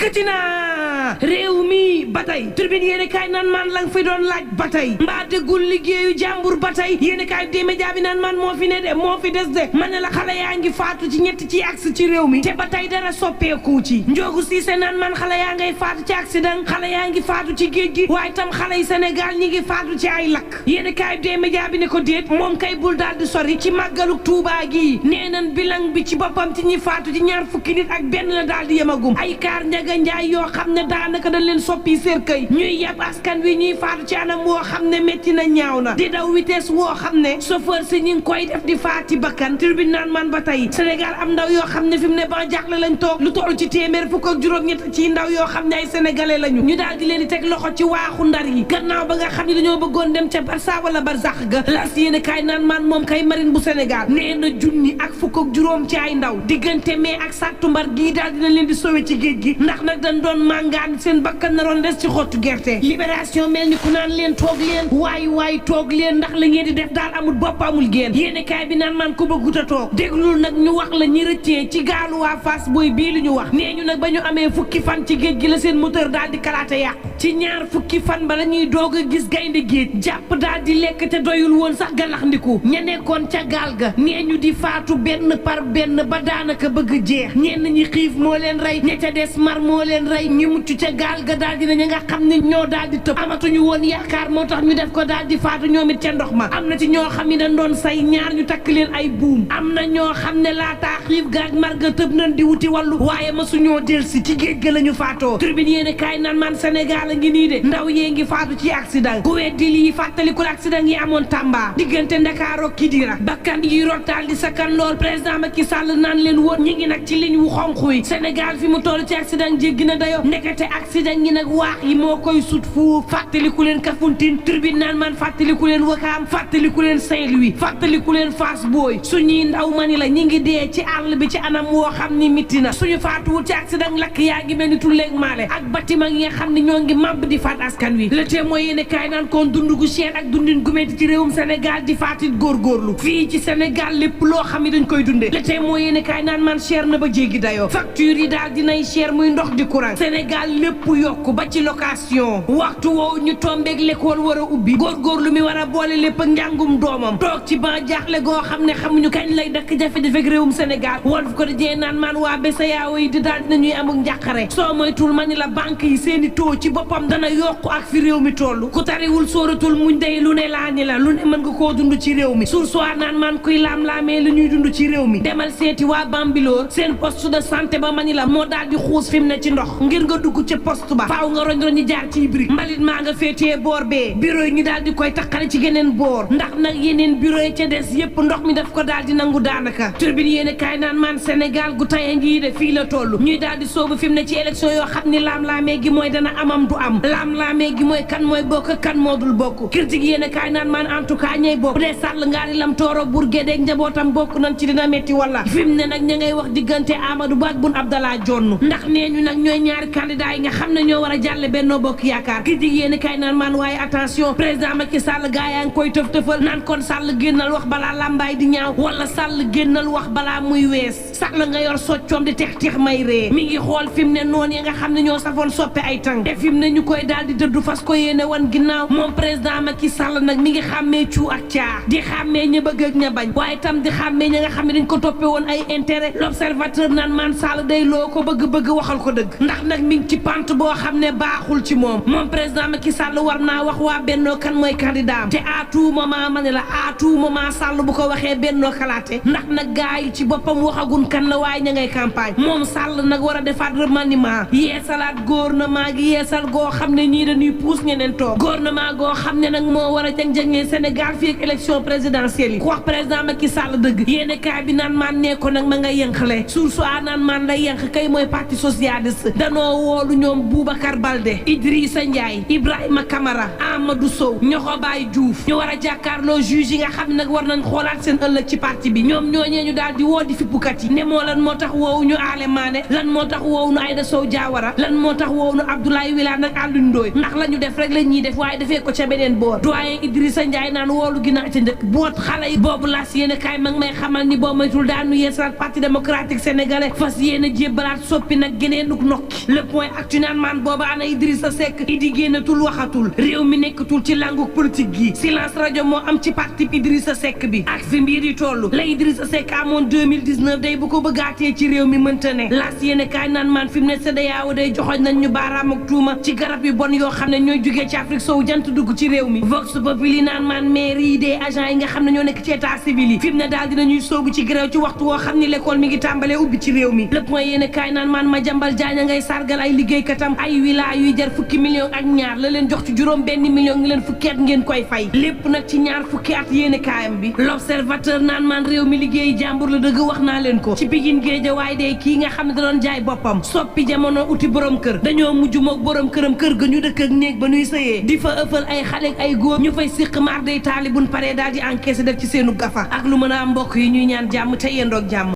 dikkati naa réew mi ba tey Tribune yéen kaay naan maan la nga fi doon laaj ba tey mbaa déggul liggéeyu jàmbur ba tey yéen kaay des médias bi naan maan moo fi ne de moo fi des de ma ne la xale yaa ngi faatu ci ñett ci axe ci réew mi te ba tey dara soppeeku ci Njoogu Siise naan maan xale yaa ngay faatu ci accident xale yaa ngi faatu ci géej gi waaye tam xale yi Sénégal ñi ngi faatu ci ay lakk yéen kaay des médias bi ne ko déet moom kay bul daal di sori ci màggalu Tuubaa gi nee nan bilan bi ci boppam ci ñi faatu ci ñaar fukki nit ak benn la daal di yemagum ay kaar njaga njaay yoo xam ne daanaka dañ leen soppi cercueil ñuy yeb askan wi ñuy faatu ci anam woo xam ne métti na ñaaw na di daw vitesse woo xam ne chauffeur si ñi ngi koy def di faati bakkan Tribune naan man ba tey Sénégal am ndaw yoo xam ne fi mu ne ba jaaxle lañ toog lu toll ci téeméer fukk ak juróom-ñett ci ndaw yoo xam ne ay sénégalais lañu ñu daal di leen di teg loxo ci waaxu ndar yi gannaaw ba nga xam ne dañoo bëggoon dem ca Barça wala Barsax ga las yéene kaay naan man moom kay marine bu Sénégal nee na junni ak fukk ak juróom ci ay ndaw diggante mai ak sàttumbar gii daal dina leen di sowe ci géej gi ndax nag dañ doon màngaan seen bakkan naroon des ci xottu gerte libération mel ni ku naan leen toog leen waay toog leen ndax la ngeen di def daal amul bopp amul génn yéene kaay bi naan man ko bëggut a toog déglul nag ñu wax la ñi rëccee ci gaalu waa Fass Boy bii li ñu wax nee ñu nag ba ñu amee fukki fan ci géej gi la seen moteur daal di kalaate yàqu ci ñaar fukki fan ba la ñuy doog a gis gaynde géej jàpp daal di lekk te doyul woon sax galax ndiku ña nekkoon ca gaal ga nee ñu di faatu benn par benn ba daanaka bëgg jeex ñenn ñi xiif moo leen rey ña ca des mar moo leen rey ñi mucc ca gaal ga daal dina ña nga xam ne ñoo daal di tëb amatuñu woon yaakaar moo tax ñu def ko daal di faatu ñoom it ca ndox ma am na ci ñoo xam ne dañ doon say ñaar ñu takk leen ay buum am na ñoo xam ne laataa xiif gaag mar ga tëb nañ di wuti wàllu waaye ma suñoo delsi ci géej ga la ñu faatoo Tribune yéene kaay naan man Sénégal a ngi nii de ndaw yee ngi faatu ci accident ku weddi lii fàttalikul accident yi amoon Tamba diggante Ndakaaro Kidira bakkan yi rotal di sakkan lool président Macky Sall naan leen woon ñi ngi nag ci ligne wu xonq yi Sénégal fi mu toll ci accident jéggi na dayo ndekete accident yi nag waax yi moo koy sut fuuf fàttaliku leen Kafountine Tribune naan man fàttaliku leen Wakaam fàttaliku leen Saint-Louis fàttaliku leen Fass Boy suñuy ndaw mani la ñi ngi dee ci àll bi ci anam woo xam ni mitti na suñu faatuwul ci accident lakk yaa ngi mel ni tulleeg maale ak bâtiment yi nga xam ne ñoo ngi màbb di faat askan wi Le Témoin yéene kaay naan kon dund gu cher ak dundin gu metti ci réewum Sénégal di faatit góorgóorlu fii ci Sénégal lépp loo xam ne dañ koy dundee Le Témoin yéene kaay naan man cher na ba jéggi dayoo facture yi daal dinay cher muy ndox di courant Sénégal lépp yokk ba ci location waxtu woowu ñu tombeeg l'école war a ubbi góorgóorlu mi war a boole lépp ak njàngum doomam toog ci ban jaaxle goo xam ne xamuñu kañ lay dakk jafe-jafe réewum Sénégal Walf Quotidien naan maan waa BCEAO yi di daal dinañuy amuk njàqare soo moytul ma ni la banque yi seeni taux ci boppam dana yokku ak fi réew mi toll ku tariwul sóoratul muñ day lu ne laa ni la lu ne mën nga koo dund ci réew mi sursoir naan maan kuy laam-laamee li ñuy dund ci réew mi demal seeti waa Bambilor seen poste de santé ba ma ni la moo daal di xuus fi mu ne ci ndox ngir nga dugg ci poste ba faaw nga roñ-roñi jaar ci brique mbalit maa nga féetee boor bee bureau yi ñu daal di koy taqale ci geneen boor ndax nag yeneen bureau yi ca des yépp ndox mi daf ko daal di nangu daanaka Tribune yéene kaay naan maan Sénégal gu taya ngii de fii la toll ñuy daal di soobu fi mu ne ci élection yoo xam ni laam-laamee gi mooy dana amam du am laam-laamee gi mooy kan mooy bokk kan moo dul bokk critique yéene kaay naan maan en tout cas ñay bokk bu dee sàll ngaari lam tooro Bourguédé njabootam bokk nañ ci dina metti wala fi mu ne nag ña ngay wax diggante Amadou Ba ak Boun Abdallah Dionne ndax nee ñu nag ñooy ñaari candidat yi nga xam ne ñoo war a jàlle Benno Bokk Yaakaar critique yéene kaay naan maan waaye attention président Macky Sall gaa yaa ngi koy tëf-tëfal naan kon Sall génnal wax balaa lambaay di ñaaw wala Sall génnal wax balaa muy wees Sall nga yor soccoom di tex may ree mi ngi xool fi mu ne noonu yi nga xam ne ñoo safoon soppe ay tàng te fi mu ne ñu koy daal di dëddu fas ko yéene wan ginnaaw moom président Macky Sall nag mi ngi xàmmee cu ak caa di xàmmee ña bëgg ak ña bañ waaye tam di xàmmee ña nga xam ne dañ ko toppee woon ay intérêt l'observateur naan man Sall day loo ko bëgg-bëgg waxal ko dëgg ndax nag mi ngi ci pante boo xam ne baaxul ci moom président Macky Sall war naa wax waa Benno kan mooy candidat te à tout moment ma ne la à tout moment Sall bu ko waxee Benno xalaate ndax nag gaa yi ci boppam waxagun kan la waaye ña ngay campagne moom Sall nag war a defaat remaniement yeesalaat gouvernement gi yeesal goo xam ne ñii dañuy puus ñeneen toog gouvernement goo xam ne nag moo war a jang-jangee Sénégal fii ak élection présidentielle yi ku wax président Macky Sall dëgg yéene kaay bi naan maan nee ko nag ma nga yënqale source a naan maan lay yënq kay mooy parti socialiste danoo woolu ñoom Boubacar Baldé Idrissa Ndiaye Ibrahima Camara Amadou Sow Ñoxobaay Diouf ñu war a jàkkaarloo juge yi nga xam ne nag war nañ xoolaat seen ëllëg ci parti bi ñoom ñooñee ñu daal di woo di fippukat yi ne moo lan moo tax woowu ñu Aale Mané lan moo tax woowu ñu Aïda Sow Diawara lan moo tax woowu ñu Abdoulaye Wilane ak Alioune Ndoye ndax la ñu def rek la ñuy def waaye defee ko ca beneen boor doyen Idrissa Ndiaye naan woolu ginnaaw ca njëkk boot xale yi boobu las yéen a kaay mag may xamal ni boo moytul daanu yeesalaat parti démocratique sénégalais fas yéen a jébbalaat soppi nag geneen seenuk nokki le point actu naan maan booba ana Idrissa Seck Idi génnatul waxatul réew mi nekkatul ci langu politique gi silence rajo moo am ci parti Idrissa Seck bi ak fi mbir yi toll la Idrissa Seck amoon 2019 day bu ko bëggaatee ci réew mi mënta ne las yéene kaay naan maan fi mu ne CEDEAO day joxoñ nañ ñu baaraam ak tuuma ci garab yu bon yoo xam ne ñooy jugee ci Afrique sowu jant dugg ci réew mi Vox Populi naan maan maire yi des agents yi nga xam ne ñoo nekk ci état civil yi fi mu ne daal dinañuy soobu ci grève ci waxtu woo xam ni l'école mi ngi tàmbalee ubbi ci réew mi le point yéene kaay naan maan Madiambal Diagne ngay sargal ay liggéeykatam ay wilaya yuy jar fukki million ak ñaar la leen jox ci juróom benn million ngi leen fukki at ngeen koy fay lépp nag ci ñaar fukki at yéene kaayam bi l'observateur naan maan réew mi liggéey jàmbur la dëgg wax naa leen ko ci Pikine Guédiawaye de kii nga xam ne da doon jaay boppam soppi jamono uti borom kër dañoo mujj mook borom këram kër ga ñu dëkk ak néeg ba nuy sëyee di fa ëffal ay xale ak ay góor ñu fay siq maar day taali buñ paree daal di encaissé def ci seenu gafa ak lu mën a am mbokk yi ñuy ñaan jàmm te yendoog jàmm